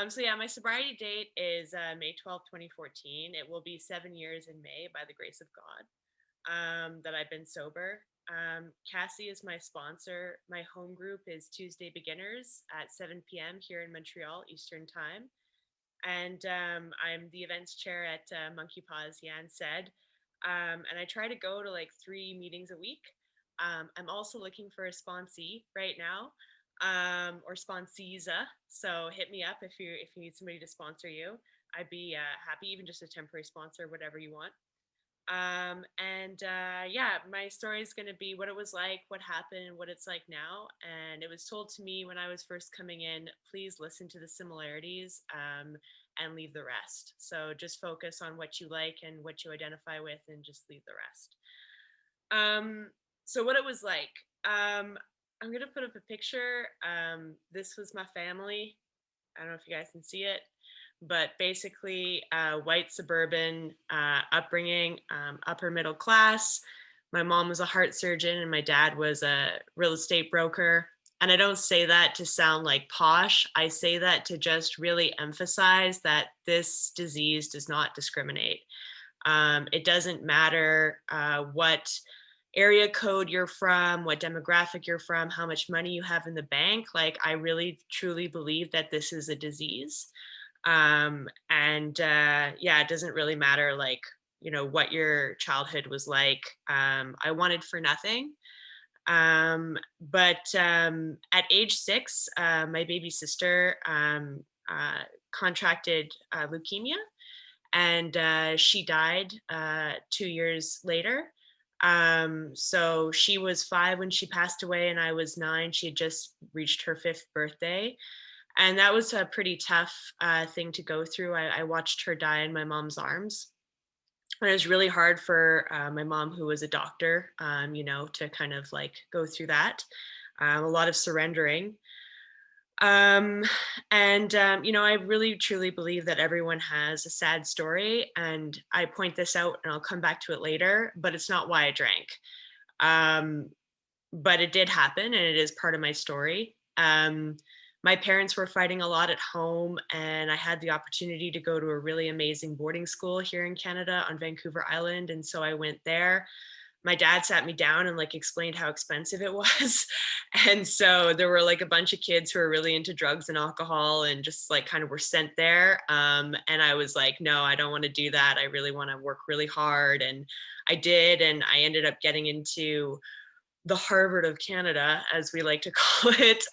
So yeah, my sobriety date is May 12th, 2014. It will be 7 years in May by the grace of God that I've been sober. Cassie is my sponsor. My home group is Tuesday Beginners at 7 p.m. here in Montreal, Eastern Time. And I'm the events chair at Monkey Paw, as Yan said. And I try to go to like 3 meetings a week. I'm also looking for a sponsee right now, or sponseesa. So hit me up if you need somebody to sponsor you. I'd be happy, even just a temporary sponsor, whatever you want. And yeah, my story is going to be what it was like, what happened, what it's like now. And it was told to me when I was first coming in, please listen to the similarities, and leave the rest. So just focus on what you like and what you identify with, and just leave the rest. So what it was like, I'm going to put up a picture. This was my family. I don't know if you guys can see it, but basically, white suburban upbringing, upper middle class. My mom was a heart surgeon, and my dad was a real estate broker. And I don't say that to sound like posh. I say that to just really emphasize that this disease does not discriminate. It doesn't matter what area code you're from, what demographic you're from, how much money you have in the bank. Like, I really truly believe that this is a disease. And yeah, it doesn't really matter, like, what your childhood was like. I wanted for nothing. But at age 6, my baby sister contracted leukemia, and she died 2 years later. So she was 5 when she passed away, and I was 9. She had just reached her 5th birthday. And that was a pretty tough thing to go through. I watched her die in my mom's arms. And it was really hard for my mom, who was a doctor, to kind of like go through that. A lot of surrendering. Um, and I really truly believe that everyone has a sad story. And I point this out, and I'll come back to it later, but it's not why I drank. Um, but it did happen, and it is part of my story. My parents were fighting a lot at home, and I had the opportunity to go to a really amazing boarding school here in Canada on Vancouver Island. And so I went there. My dad sat me down and like explained how expensive it was. And so there were like a bunch of kids who were really into drugs and alcohol, and just like kind of were sent there. And I was like, no, I don't want to do that. I really want to work really hard. And I did. And I ended up getting into the Harvard of Canada, as we like to call it,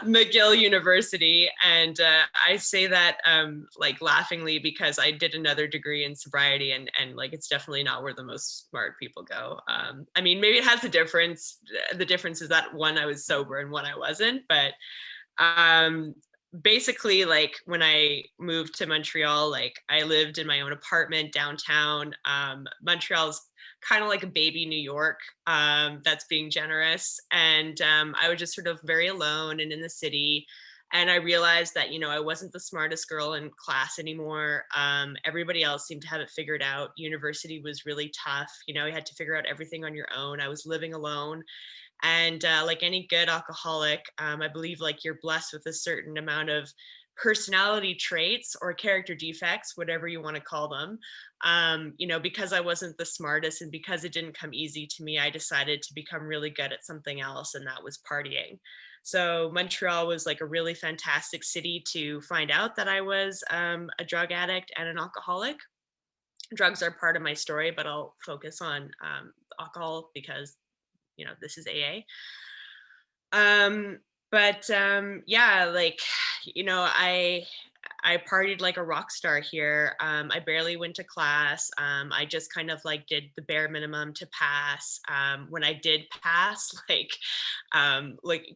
McGill University. And I say that like laughingly, because I did another degree in sobriety, and like it's definitely not where the most smart people go. I mean, maybe it has a difference. The difference is that one, I was sober, and one I wasn't. But um, basically, like when I moved to Montreal, like I lived in my own apartment downtown. Montreal's kind of like a baby New York, that's being generous. And I was just sort of very alone and in the city. And I realized that, I wasn't the smartest girl in class anymore. Everybody else seemed to have it figured out. University was really tough. You had to figure out everything on your own. I was living alone. And like any good alcoholic, I believe like you're blessed with a certain amount of personality traits or character defects, whatever you want to call them. Because I wasn't the smartest, and because it didn't come easy to me, I decided to become really good at something else, and that was partying. So Montreal was like a really fantastic city to find out that I was a drug addict and an alcoholic. Drugs are part of my story, but I'll focus on alcohol because this is AA. Um, but yeah, like, I partied like a rock star here. I barely went to class. I just kind of like did the bare minimum to pass. When I did pass, like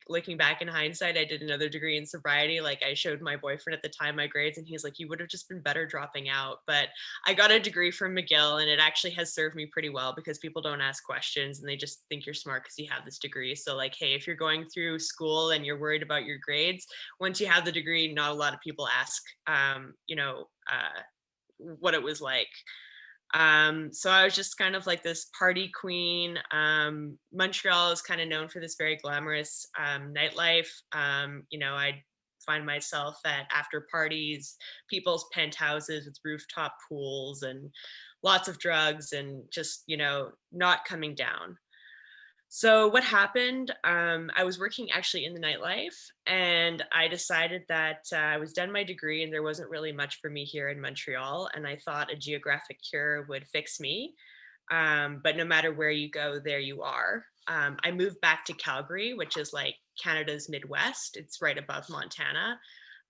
looking back in hindsight, I did another degree in sobriety. Like, I showed my boyfriend at the time my grades, and he's like, "You would have just been better dropping out." But I got a degree from McGill, and it actually has served me pretty well, because people don't ask questions, and they just think you're smart because you have this degree. So like, hey, if you're going through school and you're worried about your grades, once you have the degree, not a lot of people ask, what it was like. So I was just kind of like this party queen. Montreal is kind of known for this very glamorous nightlife. I'd find myself at after parties, people's penthouses with rooftop pools and lots of drugs and just, not coming down. So what happened? I was working actually in the nightlife, and I decided that I was done my degree, and there wasn't really much for me here in Montreal. And I thought a geographic cure would fix me. But no matter where you go, there you are. I moved back to Calgary, which is like Canada's Midwest. It's right above Montana,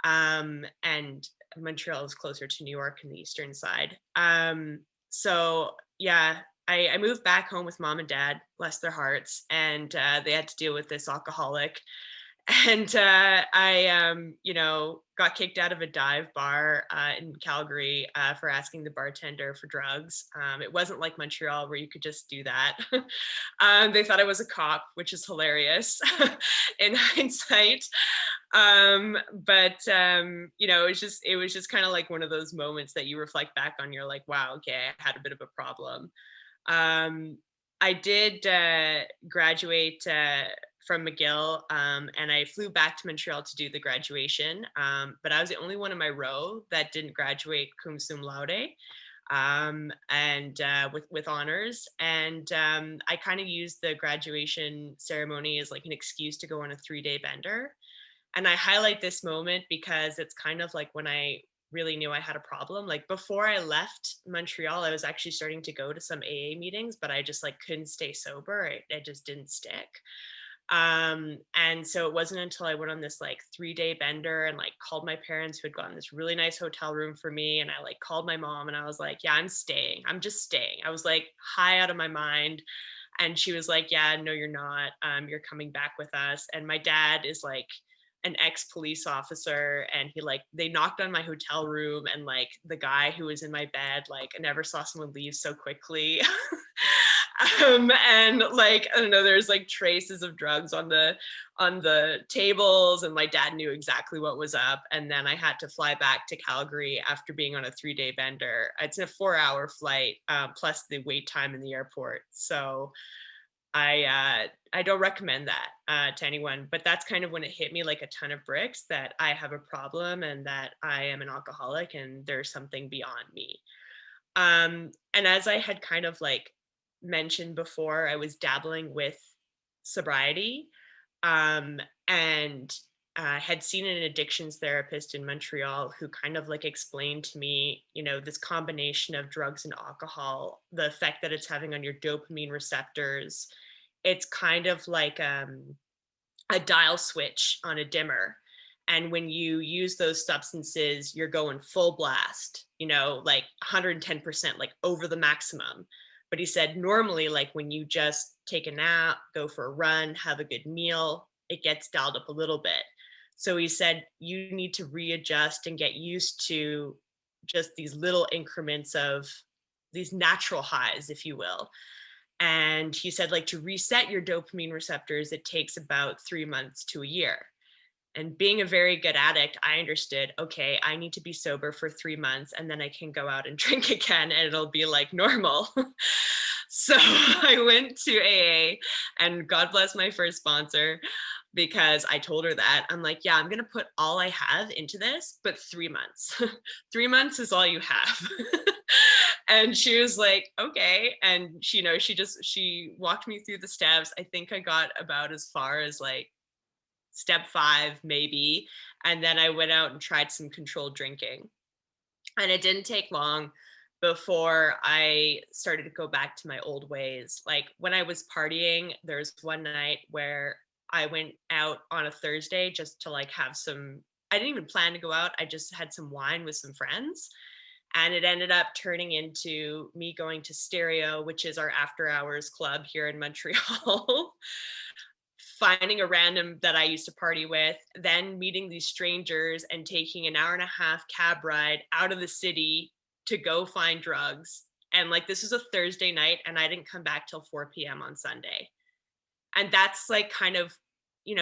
and Montreal is closer to New York in the eastern side. So yeah, I moved back home with mom and dad, bless their hearts, and they had to deal with this alcoholic. And I, got kicked out of a dive bar in Calgary for asking the bartender for drugs. It wasn't like Montreal where you could just do that. They thought I was a cop, which is hilarious in hindsight. It was just kind of like one of those moments that you reflect back on. You're like, wow, okay, I had a bit of a problem. Um, I did graduate from McGill, and I flew back to Montreal to do the graduation. But I was the only one in my row that didn't graduate cum cum laude, and with honors. And I kind of used the graduation ceremony as like an excuse to go on a 3-day bender. And I highlight this moment because it's kind of like when I really knew I had a problem. Like before I left Montreal, I was actually starting to go to some AA meetings, but I just like couldn't stay sober. It just didn't stick. And so it wasn't until I went on this like 3-day bender and like called my parents who had gotten this really nice hotel room for me. And I like called my mom and I was like, yeah, I'm staying. I'm just staying. I was like high out of my mind. And she was like, yeah, no, you're not. You're coming back with us. And my dad is like an ex-police officer, and they knocked on my hotel room, and like the guy who was in my bed, like I never saw someone leave so quickly. And like I don't know, there's like traces of drugs on the tables, and my dad knew exactly what was up. And then I had to fly back to Calgary after being on a 3-day bender. It's a 4-hour flight, plus the wait time in the airport. So I don't recommend that to anyone, but that's kind of when it hit me like a ton of bricks that I have a problem and that I am an alcoholic and there's something beyond me. And as I had kind of like mentioned before, I was dabbling with sobriety, and had seen an addictions therapist in Montreal who kind of like explained to me, this combination of drugs and alcohol, the effect that it's having on your dopamine receptors. It's kind of like a dial switch on a dimmer. And when you use those substances, you're going full blast, like 110%, like over the maximum. But he said, normally, like when you just take a nap, go for a run, have a good meal, it gets dialed up a little bit. So he said, you need to readjust and get used to just these little increments of these natural highs, if you will. And he said, like, to reset your dopamine receptors, it takes about 3 months to a year. And being a very good addict, I understood, okay, I need to be sober for 3 months and then I can go out and drink again and it'll be like normal. So I went to AA, and God bless my first sponsor, because I told her that. I'm like, yeah, I'm going to put all I have into this, but 3 months. 3 months is all you have. And she was like, okay. And she walked me through the steps. I think I got about as far as like step 5, maybe. And then I went out and tried some controlled drinking. And it didn't take long before I started to go back to my old ways. Like when I was partying, there's one night where I went out on a Thursday just to like have some, I didn't even plan to go out. I just had some wine with some friends. And it ended up turning into me going to Stereo, which is our after hours club here in Montreal, finding a random that I used to party with, then meeting these strangers and taking an hour and a half cab ride out of the city to go find drugs. And like this was a Thursday night, and I didn't come back till 4 p.m. on Sunday. And that's like kind of,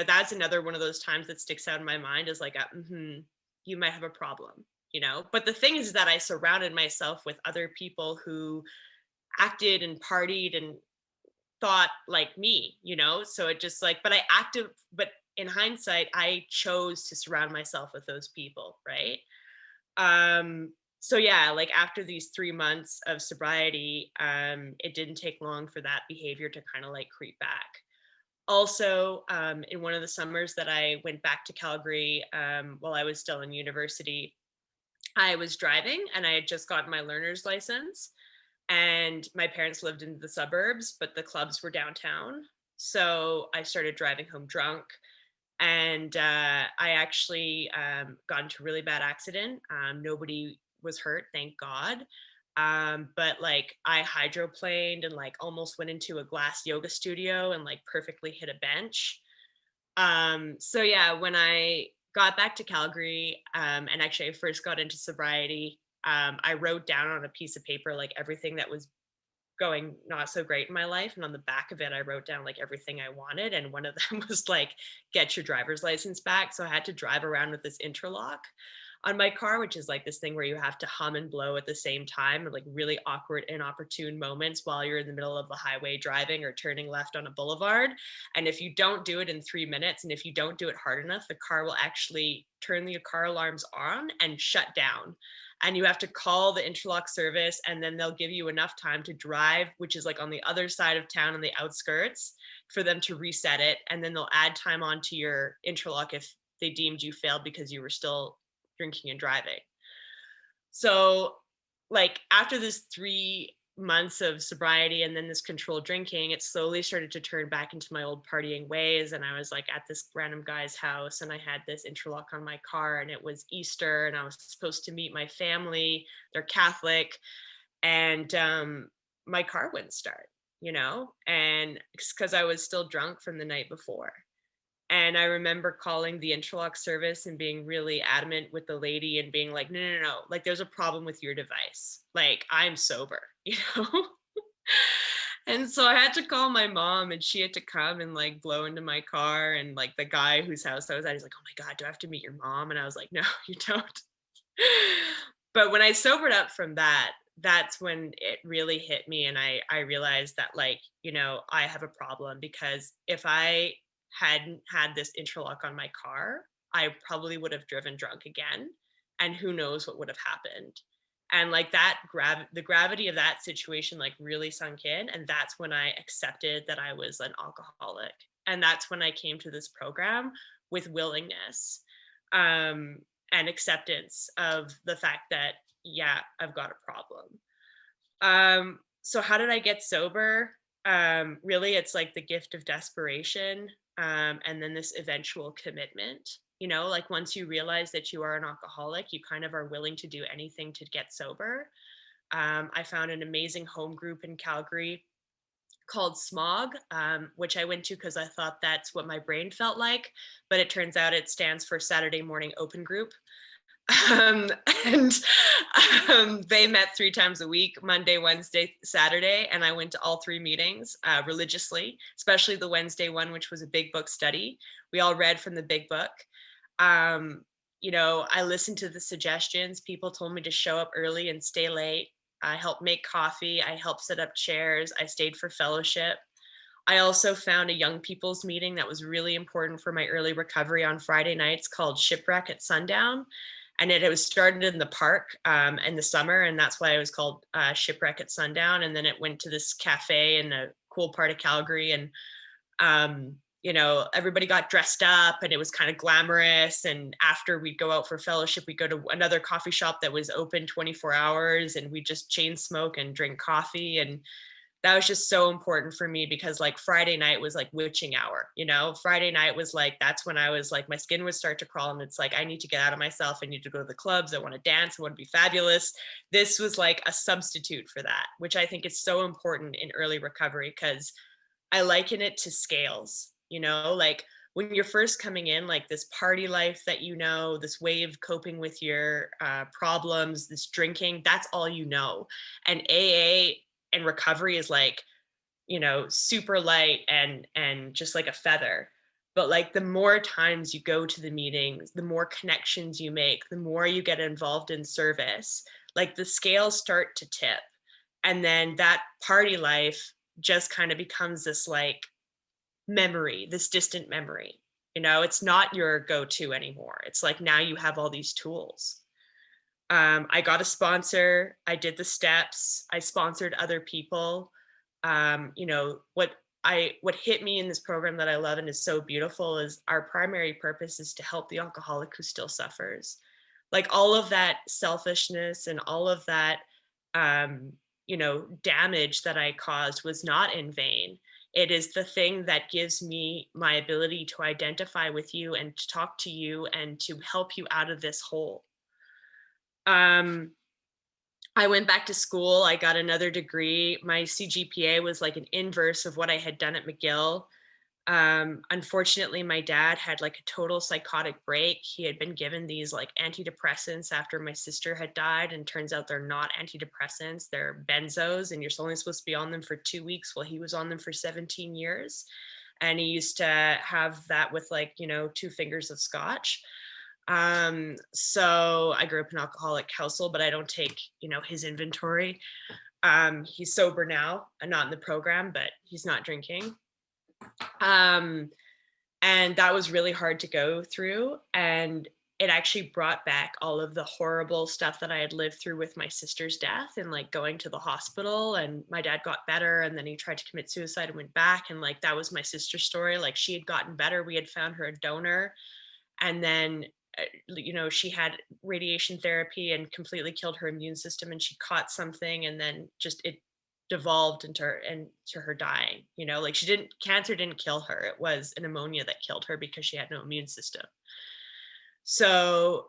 that's another one of those times that sticks out in my mind is like, you might have a problem. But the thing is that I surrounded myself with other people who acted and partied and thought like me. So it just like, but in hindsight, I chose to surround myself with those people, right? Um, so yeah, like after these 3 months of sobriety, it didn't take long for that behavior to kind of like creep back. Also, in one of the summers that I went back to Calgary, while I was still in university, I was driving and I had just gotten my learner's license, and my parents lived in the suburbs, but the clubs were downtown. So I started driving home drunk, and I actually got into a really bad accident. Nobody was hurt, thank God. But like I hydroplaned and like almost went into a glass yoga studio and like perfectly hit a bench. So yeah, when I got back to Calgary, and actually I first got into sobriety, I wrote down on a piece of paper like everything that was going not so great in my life, and on the back of it I wrote down like everything I wanted, and one of them was like get your driver's license back. So I had to drive around with this interlock on my car, which is like this thing where you have to hum and blow at the same time, like really awkward inopportune moments while you're in the middle of the highway driving or turning left on a boulevard. And if you don't do it in 3 minutes, and if you don't do it hard enough, the car will actually turn the car alarms on and shut down, and you have to call the interlock service, and then they'll give you enough time to drive, which is like on the other side of town on the outskirts, for them to reset it, and then they'll add time onto your interlock if they deemed you failed because you were still drinking and driving. So, like after this 3 months of sobriety and then this controlled drinking, it slowly started to turn back into my old partying ways. And I was like at this random guy's house, and I had this interlock on my car, and it was Easter, and I was supposed to meet my family. They're Catholic, and my car wouldn't start, and because I was still drunk from the night before. And I remember calling the interlock service and being really adamant with the lady and being like, no, no, no, like there's a problem with your device. Like I'm sober, And so I had to call my mom, and she had to come and like blow into my car. And like the guy whose house I was at, he's like, oh my God, do I have to meet your mom? And I was like, no, you don't. But when I sobered up from that, that's when it really hit me. And I realized that like, I have a problem, because if I hadn't had this interlock on my car, I probably would have driven drunk again. And who knows what would have happened. And like the gravity of that situation like really sunk in. And that's when I accepted that I was an alcoholic. And that's when I came to this program with willingness. Um, and acceptance of the fact that, yeah, I've got a problem. So how did I get sober? Really, it's like the gift of desperation, and then this eventual commitment. Like once you realize that you are an alcoholic, you kind of are willing to do anything to get sober. I found an amazing home group in Calgary called Smog, which I went to because I thought that's what my brain felt like. But it turns out it stands for Saturday Morning Open Group. Um, and they met 3 times a week, Monday, Wednesday, Saturday. And I went to all 3 meetings religiously, especially the Wednesday one, which was a big book study. We all read from the big book. Um, I listened to the suggestions. People told me to show up early and stay late. I helped make coffee. I helped set up chairs. I stayed for fellowship. I also found a young people's meeting that was really important for my early recovery on Friday nights called Shipwreck at Sundown. And it was started in the park in the summer, and that's why it was called Shipwreck at Sundown. And then it went to this cafe in a cool part of Calgary, and everybody got dressed up, and it was kind of glamorous. And after we'd go out for fellowship, we'd go to another coffee shop that was open 24 hours, and we'd just chain smoke and drink coffee. And that was just so important for me, because like Friday night was like witching hour. Friday night was like, that's when I was like, my skin would start to crawl, and it's like, I need to get out of myself. I need to go to the clubs. I want to dance. I want to be fabulous. This was like a substitute for that, which I think is so important in early recovery, because I liken it to scales, like when you're first coming in, like this party life that, this way of coping with your problems, this drinking, that's all And AA and recovery is like, super light and just like a feather. But like the more times you go to the meetings, the more connections you make, the more you get involved in service, like the scales start to tip. And then that party life just kind of becomes this like memory, this distant memory. It's not your go-to anymore. It's like now you have all these tools. I got a sponsor. I did the steps. I sponsored other people. What hit me in this program that I love and is so beautiful is our primary purpose is to help the alcoholic who still suffers. Like all of that selfishness and all of that, damage that I caused was not in vain. It is the thing that gives me my ability to identify with you and to talk to you and to help you out of this hole. Um, I went back to school. I got another degree. My CGPA was like an inverse of what I had done at McGill. Unfortunately, my dad had like a total psychotic break. He had been given these like antidepressants after my sister had died, and turns out they're not antidepressants, they're benzos, and you're only supposed to be on them for 2 weeks. Well, he was on them for 17 years. And he used to have that with like, 2 fingers of scotch. So I grew up in an alcoholic household, but I don't take, his inventory. He's sober now and not in the program, but he's not drinking. Um, and that was really hard to go through. And it actually brought back all of the horrible stuff that I had lived through with my sister's death and like going to the hospital. And my dad got better and then he tried to commit suicide and went back. And like that was my sister's story. Like she had gotten better. We had found her a donor. And then she had radiation therapy and completely killed her immune system, and she caught something and then just it devolved into her dying. Like cancer didn't kill her, it was a pneumonia that killed her because she had no immune system. So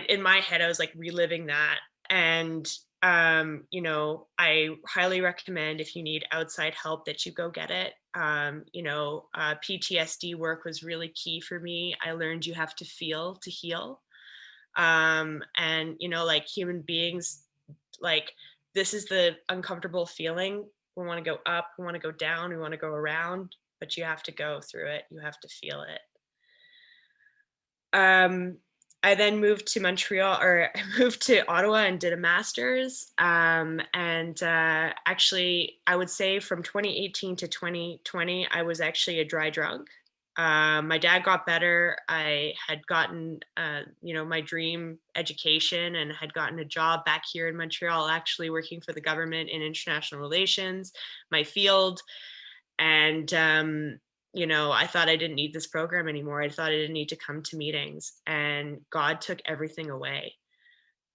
in my head I was like reliving that. And I highly recommend, if you need outside help, that you go get it. PTSD work was really key for me. I learned you have to feel to heal. And like human beings, like this is the uncomfortable feeling. We want to go up, we want to go down, we want to go around, but you have to go through it, you have to feel it. I then moved to Montreal, or I moved to Ottawa and did a master's. And actually, I would say from 2018 to 2020, I was actually a dry drunk. My dad got better. I had gotten, my dream education and had gotten a job back here in Montreal, actually working for the government in international relations, my field. And I thought I didn't need this program anymore. I thought I didn't need to come to meetings, and God took everything away.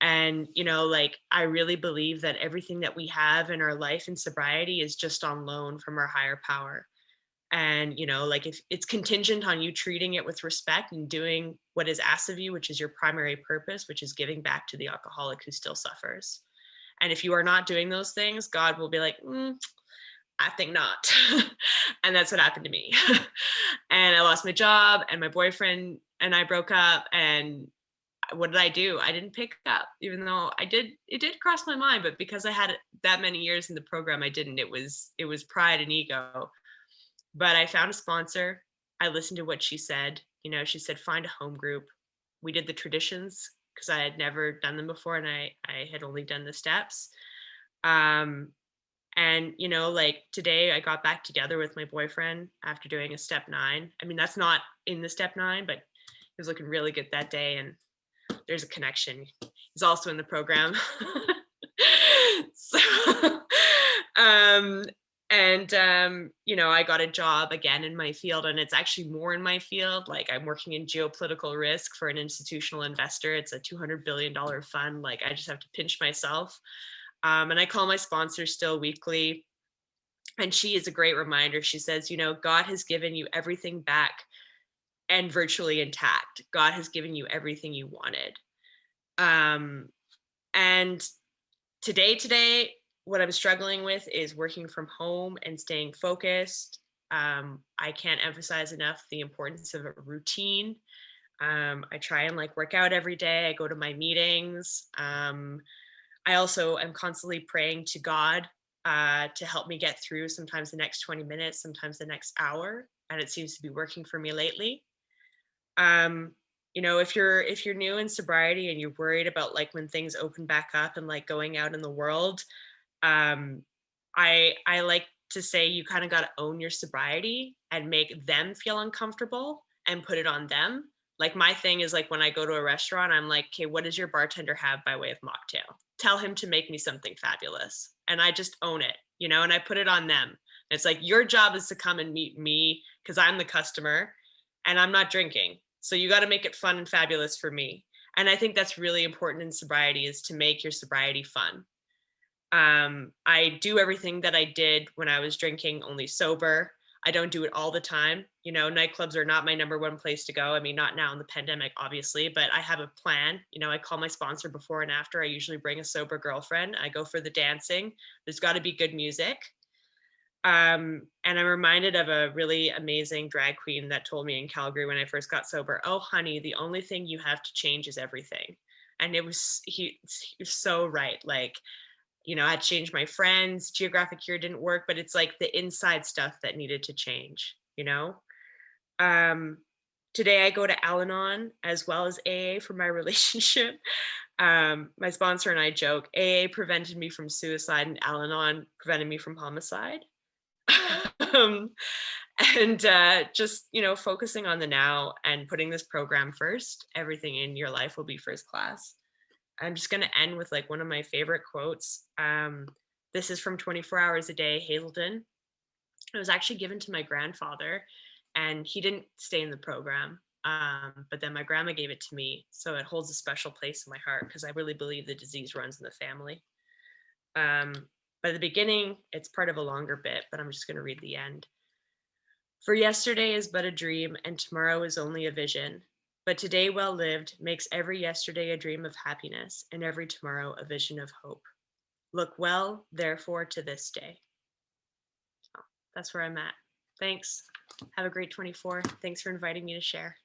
And like I really believe that everything that we have in our life in sobriety is just on loan from our higher power. And like if it's contingent on you treating it with respect and doing what is asked of you, which is your primary purpose, which is giving back to the alcoholic who still suffers. And if you are not doing those things, God will be like, I think not. And that's what happened to me. And I lost my job, and my boyfriend and I broke up. And what did I do? I didn't pick up, even though it did cross my mind, but because I had that many years in the program, I didn't. It was pride and ego. But I found a sponsor. I listened to what she said. She said, find a home group. We did the traditions because I had never done them before, and I had only done the steps. And like today I got back together with my boyfriend after doing a step 9. I mean, that's not in the step 9, but he was looking really good that day, and there's a connection. He's also in the program. So I got a job again in my field, and it's actually more in my field. Like I'm working in geopolitical risk for an institutional investor. It's a $200 billion fund. Like I just have to pinch myself. And I call my sponsor still weekly. And she is a great reminder. She says, God has given you everything back and virtually intact. God has given you everything you wanted. And today, what I'm struggling with is working from home and staying focused. I can't emphasize enough the importance of a routine. I try and like work out every day. I go to my meetings. I also am constantly praying to God to help me get through sometimes the next 20 minutes, sometimes the next hour. And it seems to be working for me lately. If you're new in sobriety and you're worried about like when things open back up and like going out in the world, I like to say you kind of got to own your sobriety and make them feel uncomfortable, and put it on them. Like my thing is like when I go to a restaurant, I'm like, okay, what does your bartender have by way of mocktail? Tell him to make me something fabulous. And I just own it, you know, and I put it on them. It's like your job is to come and meet me because I'm the customer and I'm not drinking. So you got to make it fun and fabulous for me. And I think that's really important in sobriety is to make your sobriety fun. I do everything that I did when I was drinking, only sober. I don't do it all the time. You know, nightclubs are not my number one place to go. I mean, not now in the pandemic, obviously, but I have a plan. You know, I call my sponsor before and after. I usually bring a sober girlfriend. I go for the dancing. There's got to be good music. And I'm reminded of a really amazing drag queen that told me in Calgary when I first got sober, "Oh, honey, the only thing you have to change is everything." And he was so right. Like, you know, I had changed my friends, geographic year didn't work, but it's like the inside stuff that needed to change, you know? Um, Today I go to Al-Anon as well as AA for my relationship. My sponsor and I joke, AA prevented me from suicide and Al-Anon prevented me from homicide. um, and just, you know, focusing on the now and putting this program first, everything in your life will be first class. I'm just going to end with like one of my favorite quotes. This is from 24 Hours a Day, Hazelden. It was actually given to my grandfather, and he didn't stay in the program. But then my grandma gave it to me. So it holds a special place in my heart because I really believe the disease runs in the family. Um, but at the beginning, it's part of a longer bit, but I'm just going to read the end. For yesterday is but a dream, and tomorrow is only a vision. But today, well lived, makes every yesterday a dream of happiness, and every tomorrow a vision of hope. Look well, therefore, to this day. So that's where I'm at. Thanks. Have a great 24. Thanks for inviting me to share.